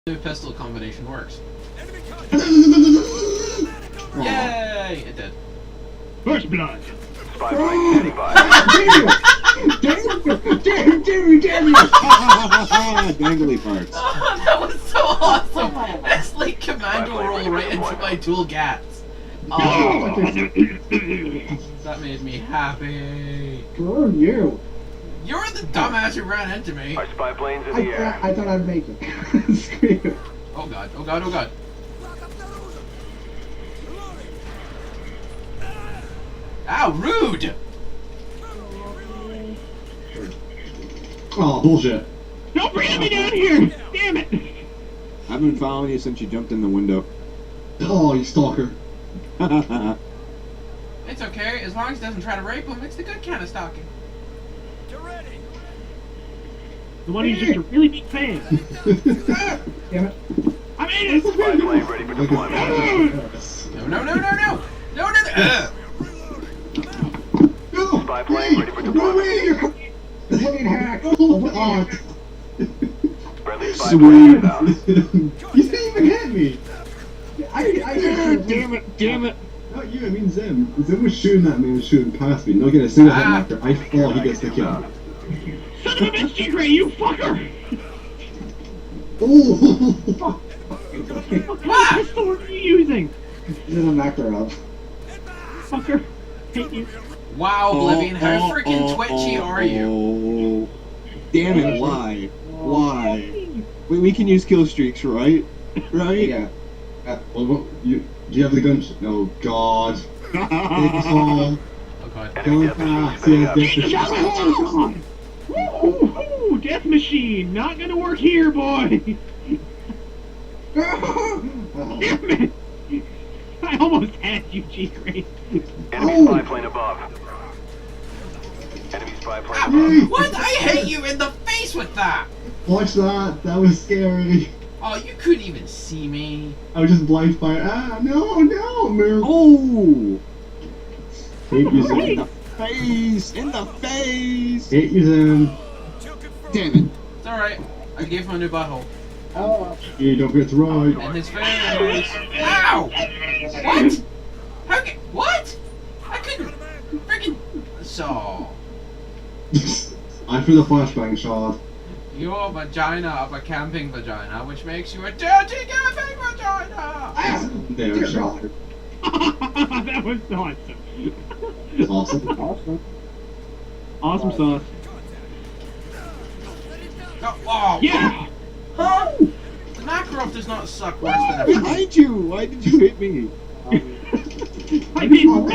New pistol combination works. Yay! It did. First blood. Spy plane standing by. Damn you! Dangly parts. Oh, that was so awesome! That's like commando roll right into my dual gats. Oh, that made me happy. Screw you. You're the dumbass who ran into me. Our spy planes in the air. I thought I'd make it. Screw you. Oh god, oh god, oh god. Ow, rude! Oh, bullshit. Don't bring me down here! Damn it! I've been following you since you jumped in the window. Oh, you stalker. It's okay, as long as it doesn't try to rape him, it's the good kind of stalking. The one who's just a really big fan. Damn it. I made it! Spy plane ready for deployment. No, no, no, no, no! No, no, no! No! Spy plane ready for No deployment. way! You're fucking hack! Oh, Friendly spy plane Sweet. inbound. You didn't even hit me. damn it! Not you, I mean Zim. Zim was shooting at me and was shooting past me. Not getting a single hit after. I thought he gets the kill. Son of a bitch, G-Ray, you fucker! Oh! What pistol are you using? This is a macro up. Fucker. Hate you. Wow, Oblivion, how freaking twitchy are you? Oh. Damn it, why? Why? We can use kill streaks, right? Right? Yeah. Well, do you have the gun? Oh god. Oh, Oh god. Enemy going death fast. machine moving up. Woo! Death machine! Not gonna work here, boy! Damn it! I almost had you, G-Ray. Enemy spy plane above. Enemy spy plane Ow. above. What? I hit you in the face with that! Watch that. That was scary. Oh, you couldn't even see me. I was just blind fire. Ah, no, man. Oh! Hate you, In Zim. the face! In the face! Hate you, Zim. Damn it! It's alright. I gave him a new butthole. You don't forget to ride. And his face. Ow! What? How ca- What? I couldn't. Freaking. So. I threw the flashbang shot. Your vagina of a camping vagina, which makes you a dirty camping vagina! There, shot. That was awesome. Awesome. Awesome sauce. Oh, Yeah! Huh? The Makarov does not suck worse than a Behind you! Why did you hit me? I didn't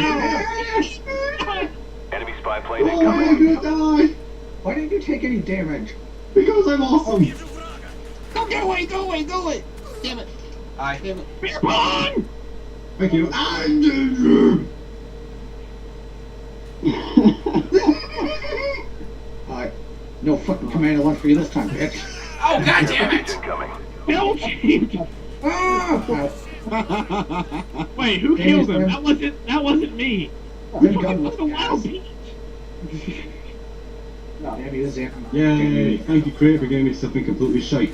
Enemy spy plane Oh, I'm incoming. gonna die. Why didn't you take any damage? Because I'm awesome. Go away! Go away! Go away! Damn it! I. Damn it! Beer pong! Thank you. No fucking commando one for you this time, bitch. Oh, god damn it! Incoming. Belching! Ah! Wait, who killed him? That wasn't me. This Who gun was the wild was beast? Damn you, Zim. Yay! Thank you, Craig, for giving me something completely shite.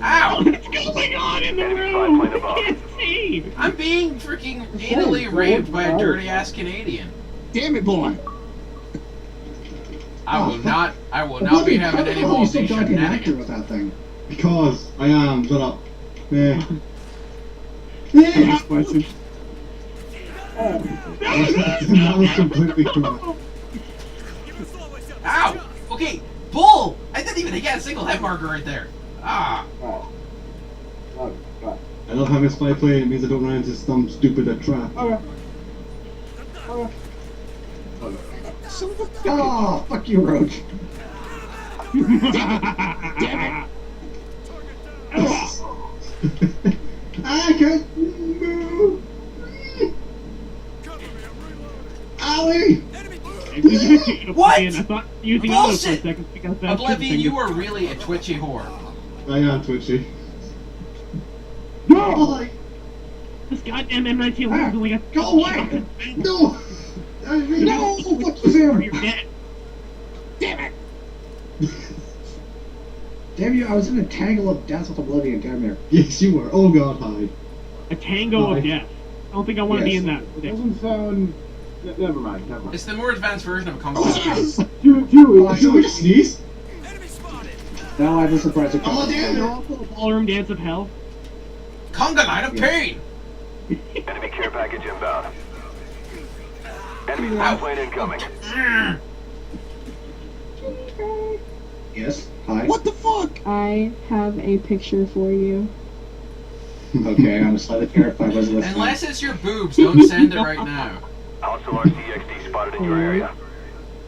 Ow! What's going on in the Enemy room? spy plane I above. can't see. I'm being freaking anally raped by a dirty ass Canadian. Damn it, boy! I will not be having any more of so these goddamn accurate shenanigans. with that thing. Because I am. Shut up. Yeah. Next question. That was completely correct. Ow! Okay, bull! I didn't even get a single hit marker right there. Ah. I love having a spy plane. It means I don't run into some stupid trap. Oh, fuck you, Roach. Damn I can't move. Owie! it! What? I thought using auto for a Bullshit! second because that Oblivion, you are really a twitchy whore. I am twitchy. No! This goddamn M1911 only got. Go away! No! No! Fuck you, Zim! You're dead. Damn it! Damn you, I was in a tangle of death with Oblivion, damn you. Yes, you were. Oh god, hi. A tango Right. of death. I don't think I want to be Yes. in that. Okay. Doesn't sound. Never mind. It's the more advanced version of a Congo Island. Did we just sneeze? Now I have a surprise of Oh, damn They're it! also a ballroom dance of hell. Conga line of pain! Enemy care package inbound. Enemy spy plane incoming. Yes, hi. What the fuck? I have a picture for you. Okay, I'm slightly terrified. What's this? Unless it's your boobs, don't send it right now. Hostile RCXD spotted in your area.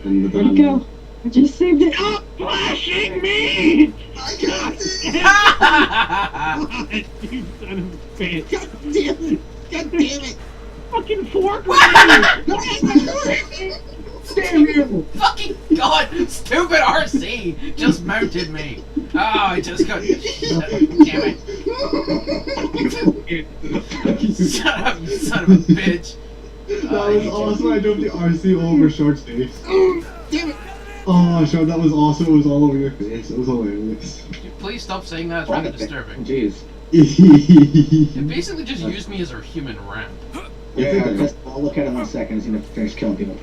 And Where'd it go? I just saved it. Stop flashing me! I got it! You son of a bitch. God damn it! God damn it! Fucking fork! Damn you! Fucking god! Stupid RC just mounted me. Oh, I just got. Damn it! Shut up, you son of a bitch! That was awesome. I drove the RC over Short's face. Damn it! Oh, Short, that was awesome. It was all over your face. It was hilarious. Please stop saying that. It's rather disturbing. Jeez. It basically just used me as a human ramp. Yeah, because I'll look at it in 1 second. He's gonna finish killing people.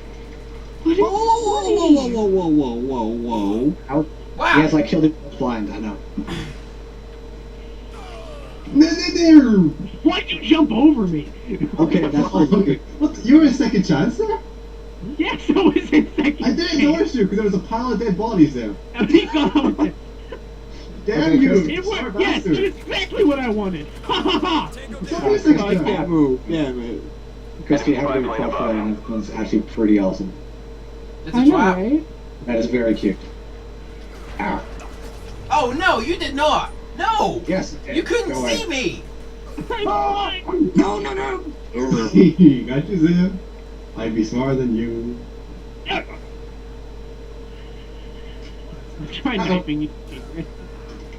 What is Whoa, whoa, whoa, whoa, whoa, whoa, whoa, whoa. Wow! Yes, I killed him blind. I know. No! Why'd you jump over me? Okay, that's all. Okay. What? You were in second chance there? Yes, I was in second. I didn't notice you because there was a pile of dead bodies there. I think I was in- Damn Okay, you! It Sorry, worked. Yes, bastard. it's exactly what I wanted. Ha ha ha! It's only a second I chance. can't move. Damn it. Christy, how do you call for that? And it's actually pretty awesome. It's I a know, trap. right? That is very cute. Ow. Oh no, you did not! No! Yes. You couldn't go away. see me! I'm blind. No, no, no. Got you, Zia. I'd be smarter than you. I'm trying typing you.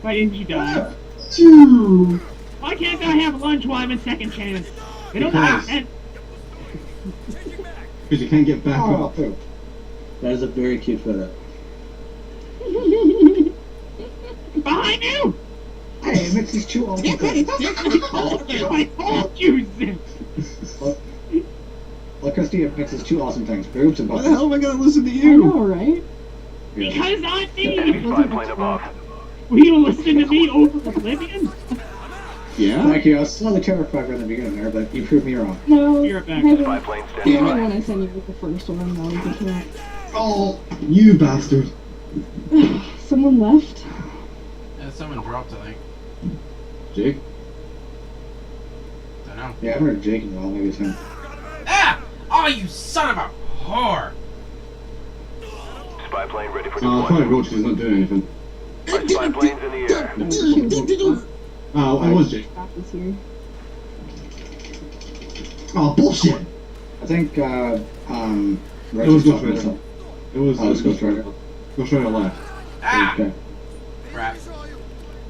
Why didn't you die? Choo! Why can't I have lunch while I'm in second chance? I don't Because- and Because you can't get back Oh, up. poo. That is a very cute photo. behind you! Hey, it makes these two awesome things. I told you, Zip. Look, Christy, it mixes two awesome things. Boobs and Why buttons. the hell am I gonna listen to I you? know, right? Because I'm Enemy me! spy plane above. Will you listen to me over Oblivion? Yeah? Thank you. I was slightly terrified right in the beginning there, but you proved me wrong. No. You're back. Haven't- Spy plane standing Damn it, by. when I sent you the first one, that was a trap. Oh, you bastard. Someone left? Someone dropped, I think. Jake? Don't know. Yeah I haven't heard Jake in a while. Maybe it's him. Ah! Oh, you son of a whore! Spy plane ready for Oh, I thought I deployment. wrote she's not doing anything. Our spy plane's in the air. Oh, I was Jake. Trap is here. Oh, bullshit! I think, It was Reggie's Ghost talking Rider. about It was Oh, it's Ghost Rider. Ghost Rider left. Ah! Okay. Crap.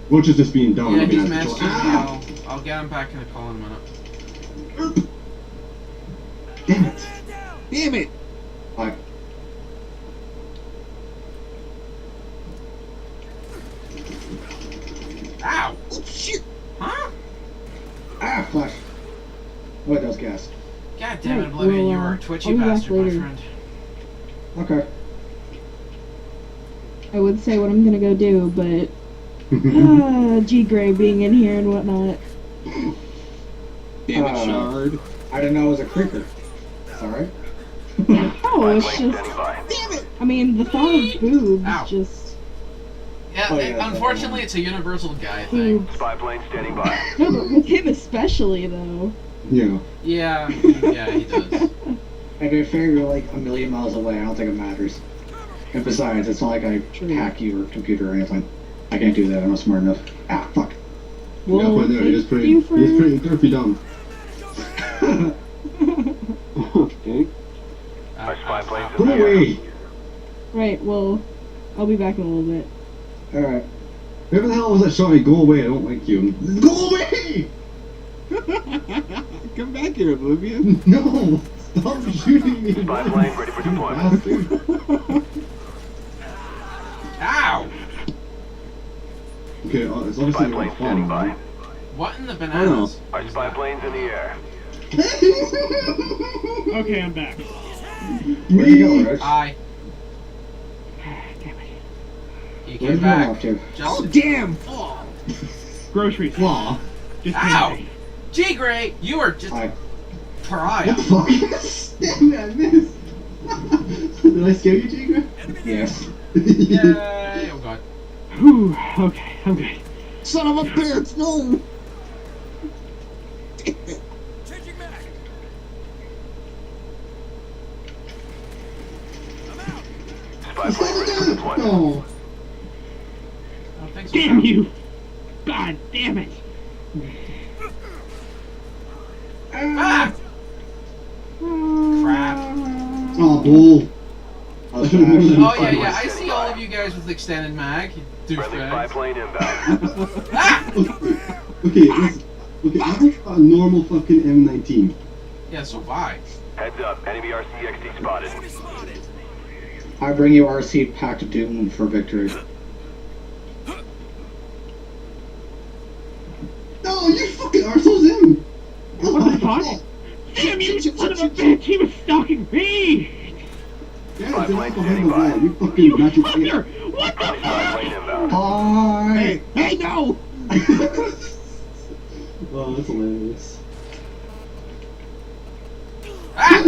Roach is just being dumb. Yeah, and being he's antisocial. messaging me. Ah! I'll get him back in a call in a minute. Damn it! Damn it! Hi. Ow! Oh, shit! Huh? Ah, flash. Oh, it does gas. God damn it, Right, Oblivion, well, you were a I'll twitchy be back bastard, my later. friend. Okay. I would say what I'm gonna go do, but G Gray being in here and whatnot. Damn it, Uh, Shard. I didn't know it was a creeper. Sorry. Oh, Spy it's plane just. standing by. Damn it! I mean, the thought of boobs Ow. just. Yeah, Oh, yeah, unfortunately, it's a universal guy thing. Boobs. Spy plane standing by. No, but with him especially, though. Yeah. Yeah, yeah, he does. And if you're like a million miles away, I don't think it matters. And besides, it's not like I True. hack your computer or anything. I can't do that. I'm not smart enough. Ah, fuck. Yeah, Well, but there, thank he's pretty, you for... he's pretty goofy dumb. Okay. Our spy plane's in Go the air. away! Right, well, I'll be back in a little bit. Alright. Whoever the hell was that shouting, go away, I don't like you. Go away! Come back here, Oblivion. No! Stop shooting me! Spy plane ready for You deployment. bastard. Ow! Okay, it's Spy obviously plane not standing fun. by. What in the bananas? Our spy plane's in the air. Okay, I'm back. Where'd you go, Rich? Hi. Damn it. He Where'd came you go back. off to? Just damn! Groceries. Flaw. Just Ow! candy. G Gray, you are just Hi. pariah. What the fuck? Damn it, I missed. Did I scare you, Jigger? Yes. Yay! Oh god. Whew, okay, I'm good. Son of a bitch, no! Spy plane ready for deployment. Oh. I don't think so. Damn you! God damn it! Ah! Crap. Oh, bull. Oh yeah, yeah. I see all of you guys with extended mag. You Friendly spy douchebags. plane inbound. Ah! Okay, listen. Okay, I've got a normal fucking M19. Yeah, so have I. Heads up, enemy RCXD spotted. I bring you RC packed doom for victory. No, you fucking arseholes in! What the fuck? Damn you, son of a bitch! He was stalking me! Yeah, they're right behind the wall. You fucking magic Mother! idiot. What the Spy fuck? plane inbound. Hi! Hey, no! Oh, that's hilarious. Ah!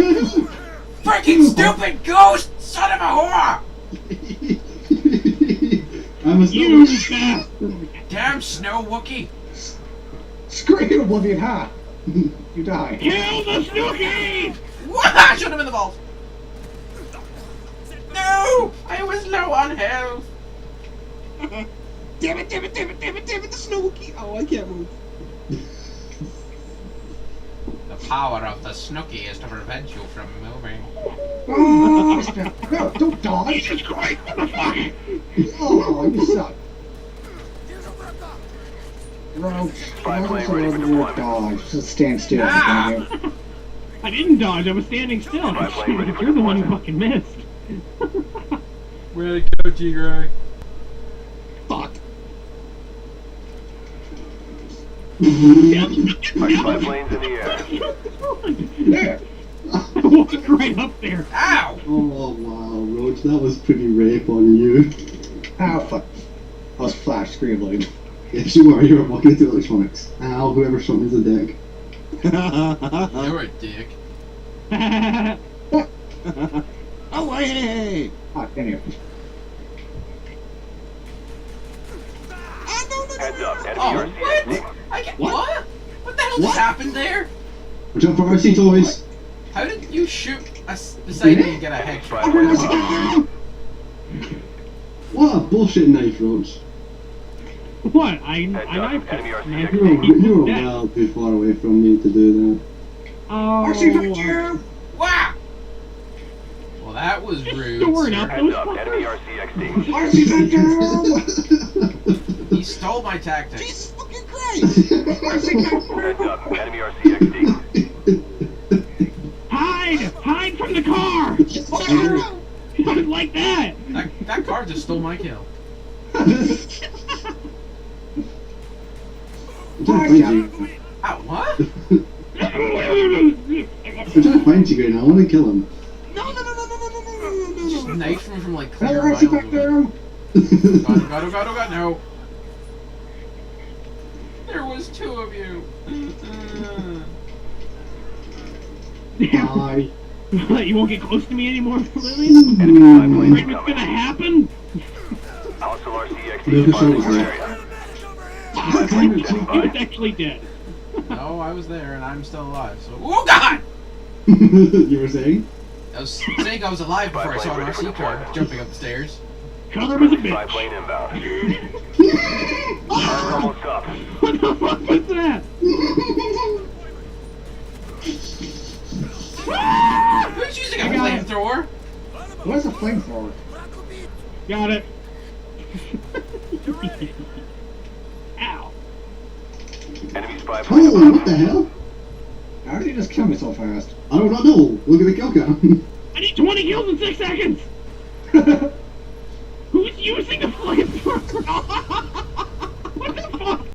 Freaking stupid ghost! Son of a whore! I'm a You snow. bastard! Damn snow Wookie! Scream, Oblivion, ha! You die. Kill the Snookies! What? Shoot him in the balls! No! I was low on health! Damn it, damn it, damn it, damn it, damn it, the Snooki! Oh, I can't move. The power of the Snooky is to prevent you from moving. Oh, no, don't die! Jesus Christ, what the fuck? Oh, you suck. Roach, Spy plane also ready for the word deployment. dodge. Just stand still. Ah! damn you. I didn't dodge, I was standing still. Spy plane ready for You're the one who deployment. fucking missed. Way to go, G-Gray. Fuck. Our spy plane's in the air. There. I walked right up there. Ow! Oh wow, Roach, that was pretty rape on you. Ow, fuck. I was flash screen blade. Yes, you were walking into electronics. Ow, whoever shot me in the dick. You're a dick. Oh, hey! Ah, anyway. Heads up, enemy Oh, RCXD. what? I get what? What the hell just happened there? Watch out for RC toys! How did you shoot us beside me and get a headshot? What a bullshit knife, Roach. What? I Heads up, knifed enemy it. RCXD. You were dead. well too far away from me to do Oh, Wow! Well, that was rude. Storing sir. up Heads those up, enemy fuckers. RCXD. that. He stole my tactics. Jesus fucking Christ! Heads up, enemy RCXD. Hide! Hide from the car! I was like that! That car just stole my kill. I'm trying to find you. Ow, what? I'm trying to find you right now. I want to kill him. Just knifed him from like Another clear RC miles back away. there. God, oh god, oh god, no. There was two of you. Bye. You won't get close to me anymore, Lily? Enemy spy Afraid plane's what's gonna incoming. happen? Hostile RCXD Never spotted in saw your that. area. Spy plane standing He was by. actually dead. No, I was there and I'm still alive. So, oh god! You were saying? I was saying I was alive before I saw an RC car jumping up the stairs. Color was a Spy bitch. plane inbound. Time's almost up. What the fuck was that? Who's using a I got it. flamethrower? What's a flamethrower? Got it. Ow. Enemy spy plane Oh, what above. the hell? How did you just kill me so fast? I do not know. Look at the kill cam. I need 20 kills in 6 seconds! Who's using a flamethrower?